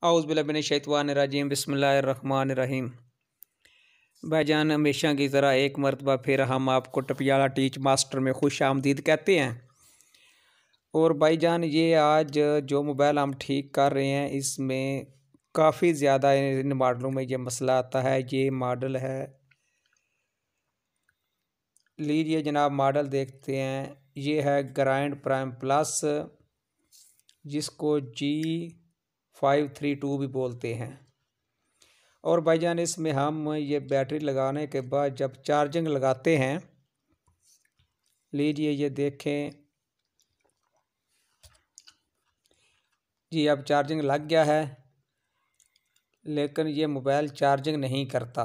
औज़ु बिल्लाहि मिनश्शैतानिर्रजीम बिस्मिल्लाहिर्रहमानिर्रहीम। भाईजान, हमेशा की तरह एक मरतबा फिर हम आपको टपियाला टीच मास्टर में खुश आमदीद कहते हैं। और भाईजान, ये आज जो मोबाइल हम ठीक कर रहे हैं इसमें काफ़ी ज़्यादा इन मॉडलों में ये मसला आता है। ये मॉडल है, लीजिए जनाब, मॉडल देखते हैं। ये है ग्रैंड प्राइम प्लस, जिसको G532 भी बोलते हैं। और भाईजान, इसमें हम ये बैटरी लगाने के बाद जब चार्जिंग लगाते हैं, लीजिए ये देखें जी, अब चार्जिंग लग गया है, लेकिन ये मोबाइल चार्जिंग नहीं करता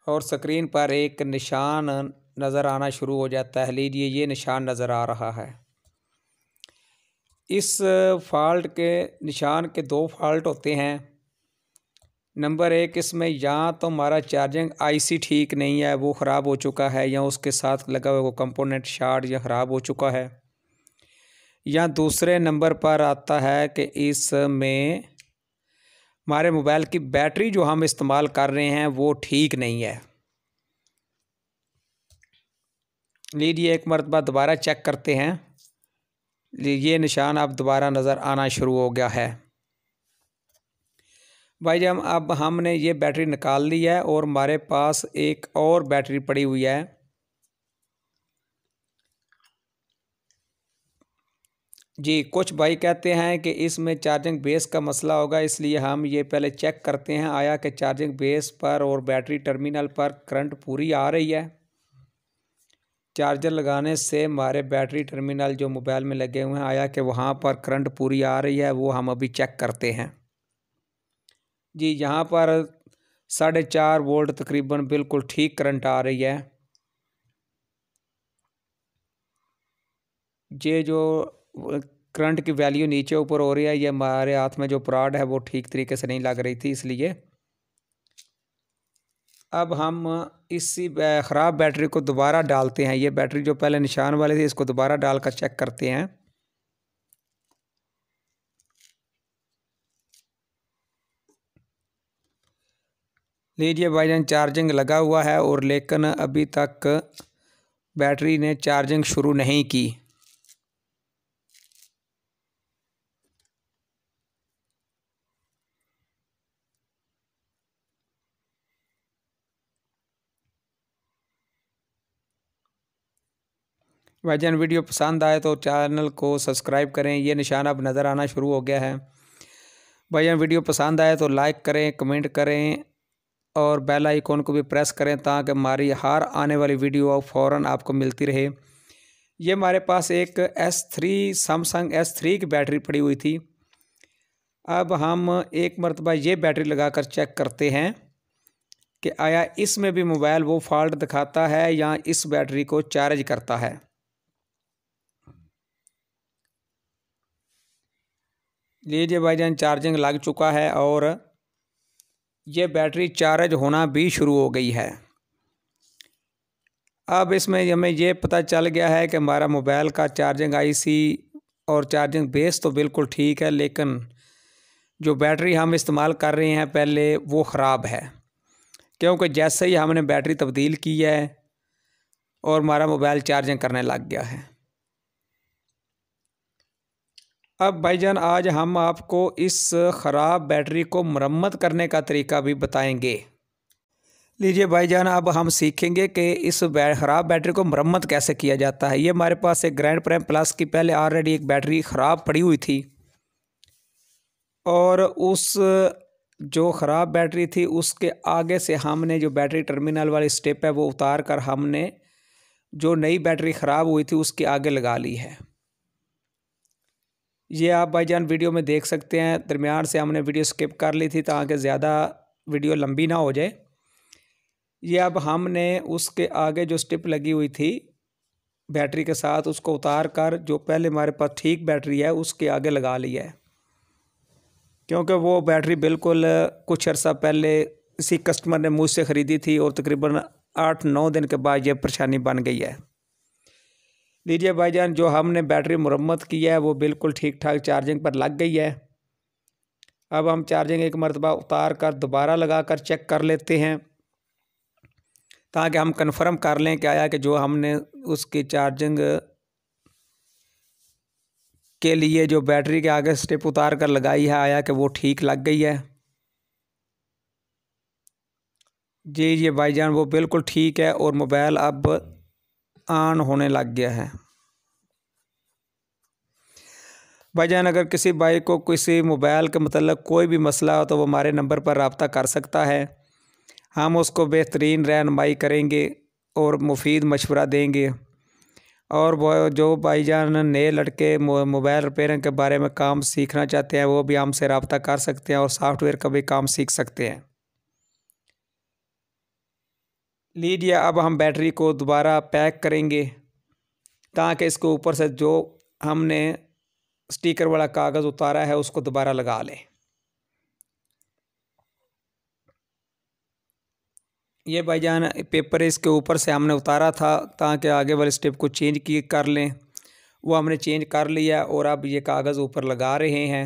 और स्क्रीन पर एक निशान नज़र आना शुरू हो जाता है। लीजिए ये निशान नज़र आ रहा है। इस फॉल्ट के निशान के दो फॉल्ट होते हैं। नंबर एक, इसमें या तो हमारा चार्जिंग आईसी ठीक नहीं है, वो ख़राब हो चुका है, या उसके साथ लगा हुआ वो कंपोनेंट शॉर्ट या ख़राब हो चुका है। या दूसरे नंबर पर आता है कि इसमें हमारे मोबाइल की बैटरी जो हम इस्तेमाल कर रहे हैं वो ठीक नहीं है। लीजिए एक मरतबा दोबारा चेक करते हैं। ये निशान अब दोबारा नज़र आना शुरू हो गया है। भाई जब अब हमने ये बैटरी निकाल ली है और हमारे पास एक और बैटरी पड़ी हुई है। जी, कुछ भाई कहते हैं कि इसमें चार्जिंग बेस का मसला होगा, इसलिए हम ये पहले चेक करते हैं आया कि चार्जिंग बेस पर और बैटरी टर्मिनल पर करंट पूरी आ रही है। चार्जर लगाने से हमारे बैटरी टर्मिनल जो मोबाइल में लगे हुए हैं, आया कि वहाँ पर करंट पूरी आ रही है, वो हम अभी चेक करते हैं। जी, यहाँ पर 4.5 वोल्ट तकरीबन बिल्कुल ठीक करंट आ रही है। ये जो करंट की वैल्यू नीचे ऊपर हो रही है, ये हमारे हाथ में जो प्रॉड है वो ठीक तरीके से नहीं लग रही थी, इसलिए अब हम इसी ख़राब बैटरी को दोबारा डालते हैं। ये बैटरी जो पहले निशान वाली थी, इसको दोबारा डालकर चेक करते हैं। लीजिए भाईजान, चार्जिंग लगा हुआ है और लेकिन अभी तक बैटरी ने चार्जिंग शुरू नहीं की। भाईजान, वीडियो पसंद आए तो चैनल को सब्सक्राइब करें। ये निशान अब नज़र आना शुरू हो गया है। भाईजान, वीडियो पसंद आए तो लाइक करें, कमेंट करें और बेल आइकॉन को भी प्रेस करें ताकि हमारी हर आने वाली वीडियो फ़ौरन आपको मिलती रहे। ये हमारे पास एक सैमसंग S3 की बैटरी पड़ी हुई थी। अब हम एक मरतबा ये बैटरी लगाकर चेक करते हैं कि आया इसमें भी मोबाइल वो फॉल्ट दिखाता है या इस बैटरी को चार्ज करता है। लीजिए भाईजान, चार्जिंग लग चुका है और ये बैटरी चार्ज होना भी शुरू हो गई है। अब इसमें हमें ये पता चल गया है कि हमारा मोबाइल का चार्जिंग आईसी और चार्जिंग बेस तो बिल्कुल ठीक है, लेकिन जो बैटरी हम इस्तेमाल कर रहे हैं पहले वो ख़राब है, क्योंकि जैसे ही हमने बैटरी तब्दील की है और हमारा मोबाइल चार्जिंग करने लग गया है। अब भाईजान, आज हम आपको इस ख़राब बैटरी को मरम्मत करने का तरीका भी बताएंगे। लीजिए भाईजान, अब हम सीखेंगे कि इस ख़राब बैटरी को मरम्मत कैसे किया जाता है। ये हमारे पास एक ग्रैंड प्राइम प्लस की पहले ऑलरेडी एक बैटरी ख़राब पड़ी हुई थी और उस जो ख़राब बैटरी थी उसके आगे से हमने जो बैटरी टर्मिनल वाली स्टेप है वो उतार कर हमने जो नई बैटरी ख़राब हुई थी उसके आगे लगा ली है। ये आप भाईजान वीडियो में देख सकते हैं। दरमियान से हमने वीडियो स्किप कर ली थी ताकि ज़्यादा वीडियो लंबी ना हो जाए। ये अब हमने उसके आगे जो स्टिप लगी हुई थी बैटरी के साथ, उसको उतार कर जो पहले हमारे पास ठीक बैटरी है उसके आगे लगा ली है, क्योंकि वो बैटरी बिल्कुल कुछ अर्सा पहले इसी कस्टमर ने मुझसे ख़रीदी थी और तकरीबन 8-9 दिन के बाद ये परेशानी बन गई है। लीजिए भाईजान, जो हमने बैटरी मुरम्मत की है वो बिल्कुल ठीक ठाक चार्जिंग पर लग गई है। अब हम चार्जिंग एक मरतबा उतार कर दोबारा लगा कर चेक कर लेते हैं, ताकि हम कंफर्म कर लें कि आया कि जो हमने उसकी चार्जिंग के लिए जो बैटरी के आगे स्टेप उतार कर लगाई है, आया कि वो ठीक लग गई है। जी ये भाईजान वो बिल्कुल ठीक है और मोबाइल अब ऑन होने लग गया है। भाईजान अगर किसी भाई को किसी मोबाइल के मतलब कोई भी मसला हो तो वो हमारे नंबर पर रब्ता कर सकता है। हम उसको बेहतरीन रहनुमाई करेंगे और मुफीद मशवरा देंगे। और वो जो भाईजान नए लड़के मोबाइल रिपेयरिंग के बारे में काम सीखना चाहते हैं वो भी हमसे रब्ता कर सकते हैं और सॉफ्टवेयर का भी काम सीख सकते हैं। लीजिए अब हम बैटरी को दोबारा पैक करेंगे, ताकि इसके ऊपर से जो हमने स्टिकर वाला कागज़ उतारा है उसको दोबारा लगा लें। ये भाईजान पेपर इसके ऊपर से हमने उतारा था ताकि आगे वाले स्टेप को चेंज कर लें, वो हमने चेंज कर लिया और अब ये कागज़ ऊपर लगा रहे हैं।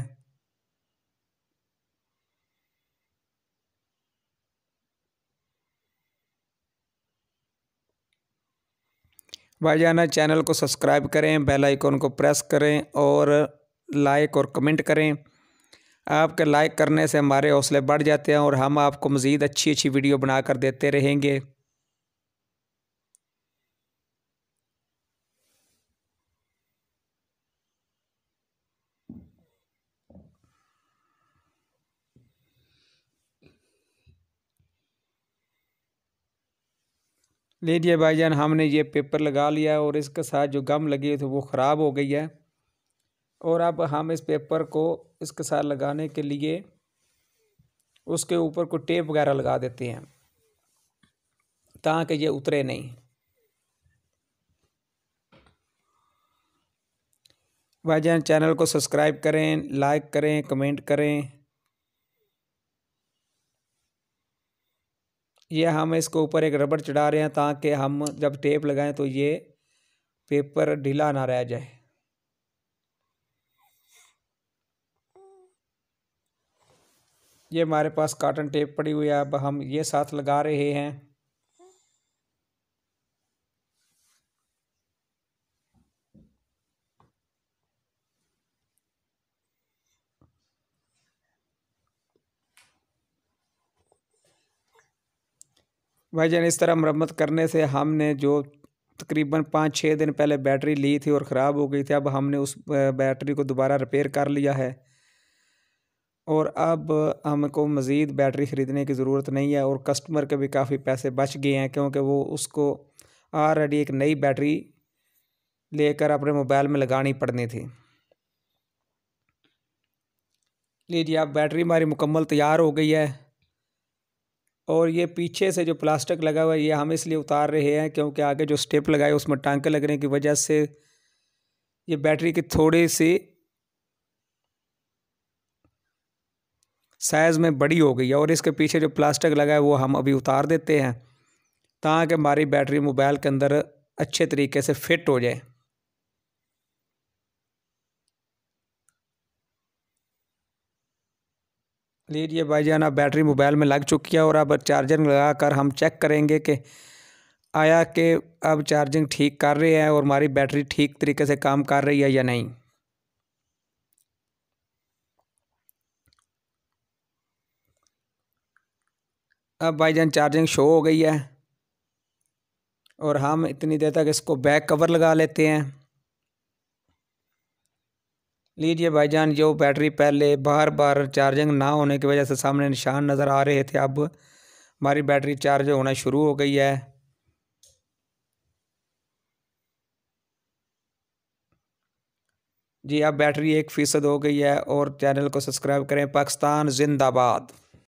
भाईजान चैनल को सब्सक्राइब करें, बेल आइकन को प्रेस करें और लाइक और कमेंट करें। आपके लाइक करने से हमारे हौसले बढ़ जाते हैं और हम आपको मज़ीद अच्छी अच्छी वीडियो बनाकर देते रहेंगे। लीजिए भाईजान हमने ये पेपर लगा लिया और इसके साथ जो गम लगी थी वो ख़राब हो गई है। और अब हम इस पेपर को इसके साथ लगाने के लिए उसके ऊपर कोई टेप वगैरह लगा देते हैं ताकि ये उतरे नहीं। भाईजान चैनल को सब्सक्राइब करें, लाइक करें, कमेंट करें। ये हम इसके ऊपर एक रबड़ चढ़ा रहे हैं ताकि हम जब टेप लगाएं तो ये पेपर ढीला ना रह जाए। ये हमारे पास कॉटन टेप पड़ी हुई है, अब हम ये साथ लगा रहे हैं। भाईजान इस तरह मरम्मत करने से हमने जो तकरीबन 5-6 दिन पहले बैटरी ली थी और ख़राब हो गई थी, अब हमने उस बैटरी को दोबारा रिपेयर कर लिया है और अब हमको मज़ीद बैटरी ख़रीदने की ज़रूरत नहीं है और कस्टमर के भी काफ़ी पैसे बच गए हैं, क्योंकि वो उसको ऑलरेडी एक नई बैटरी लेकर अपने मोबाइल में लगानी पड़नी थी। लीजिए अब बैटरी हमारी मुकम्मल तैयार हो गई है और ये पीछे से जो प्लास्टिक लगा हुआ है ये हम इसलिए उतार रहे हैं क्योंकि आगे जो स्टेप लगाए उसमें टांके लगने की वजह से ये बैटरी की थोड़ी सी साइज़ में बड़ी हो गई है और इसके पीछे जो प्लास्टिक लगा है वो हम अभी उतार देते हैं ताकि हमारी बैटरी मोबाइल के अंदर अच्छे तरीके से फिट हो जाए। लीजिए भाईजान अब बैटरी मोबाइल में लग चुकी है और अब चार्जर लगा कर हम चेक करेंगे कि आया कि अब चार्जिंग ठीक कर रहे हैं और हमारी बैटरी ठीक तरीके से काम कर रही है या नहीं। अब भाईजान चार्जिंग शो हो गई है और हम इतनी देर तक इसको बैक कवर लगा लेते हैं। लीजिए भाईजान जो बैटरी पहले बार बार चार्जिंग ना होने की वजह से सामने निशान नज़र आ रहे थे, अब हमारी बैटरी चार्ज होना शुरू हो गई है। जी अब बैटरी 1% हो गई है और चैनल को सब्सक्राइब करें। पाकिस्तान जिंदाबाद।